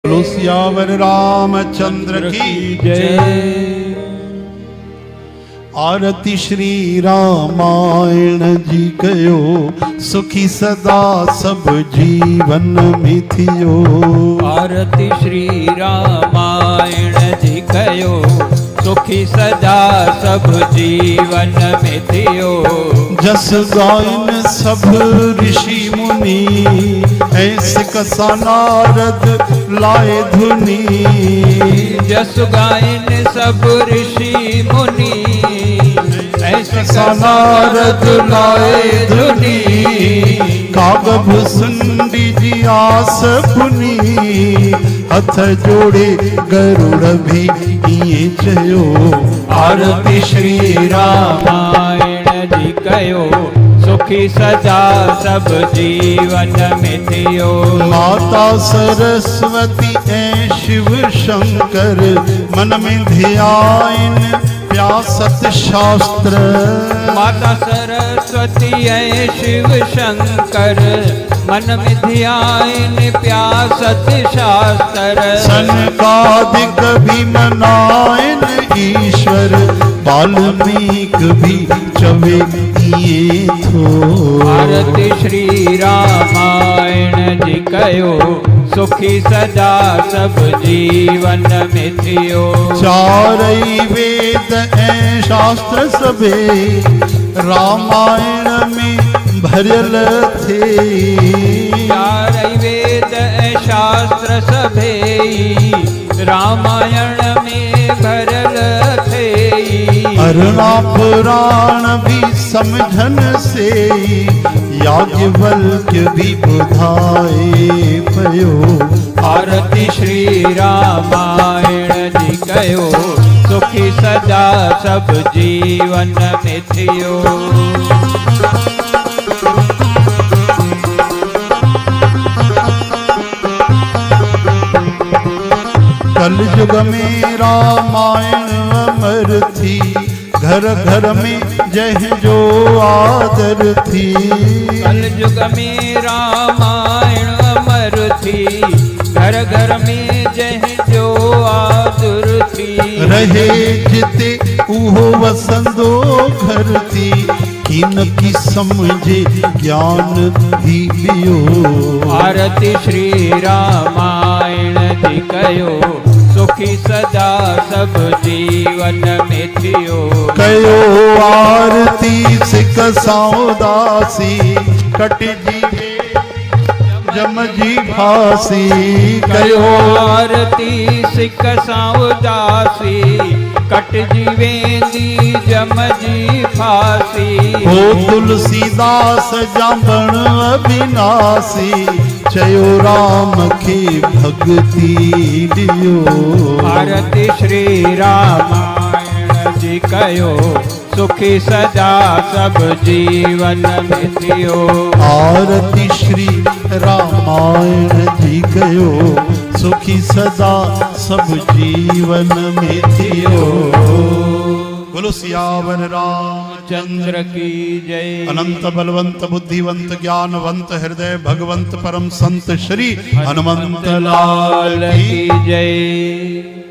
बोलो सियावर रामचंद्र की जय। आरती श्री रामायण जी कयो, सुखी सदा सब जीवन में थियो। आरती श्री रामायण जी कयो, सुखी सदा सब जीवन में थियो। जस गायन सब ऋषि मुनि, ऐसे कसा नारद लाए धुनी। जस गायन सब ऋषि मुनि, ऐसे कसा नारद लाए धुनी। कागभ सुंडी जी आस पुनी, हथ जोड़े गरुड़ भी इए चयो। आरती श्री रामायण जी कयो, सुखी सदा सब जीवन में थियो। माता सरस्वती ऐं शिव शंकर, मन में ध्यान प्यासत शास्त्र। माता सरस्वती ऐं शिव शंकर, मन में ध्यान प्यासत शास्त्र। सनकादिक भी मनायन ईश्वर, वाल्मीक भी चवे ये थो। आरती श्री रामायण जी कयो, सुखी सदा सब जीवन में थियो। चारई वेद ऐं शास्त्र सभे, रामायण में भरल थे। चारई वेद ऐं शास्त्र सभे, रामायण में भरल थे। अरुणा पुराण भी समझन से, याज्ञवल्क्य भी बुधाए पयो। आरती श्री रामायण जी कयो, सुखी सदा सब जीवन में थियो। कल युग में रामायण अमर थी, घर घर में जय जो आदर थी। कल युग में रामायण अमर थी, घर घर में जय जो आदर थी। रहे जिते उहो वसंदो घर थी, किन की समझे ज्ञान ही लियो। आरती श्री रामायण जी कयो, सुखी सदा सब जीवन में थियो। कयो आरती सिक सौदासी, कट जीवे जम जी फांसी। कयो आरती सिक सौदासी, कट जीवेंदी जम जी फांसी। हो तुलसीदास जांबण अविनाशी, चयो राम की भक्ति दियो। आरती श्री रामायण जी कयो, सुखी सदा सब जीवन में थियो। आरती श्री रामायण जी कयो, सुखी सदा सब जीवन में थियो। बोलो सियावर चंद्र की जय। अनंत बलवंत बुद्धिवंत ज्ञानवंत हृदय भगवंत परम संत श्री हनुमंत लाल की जय।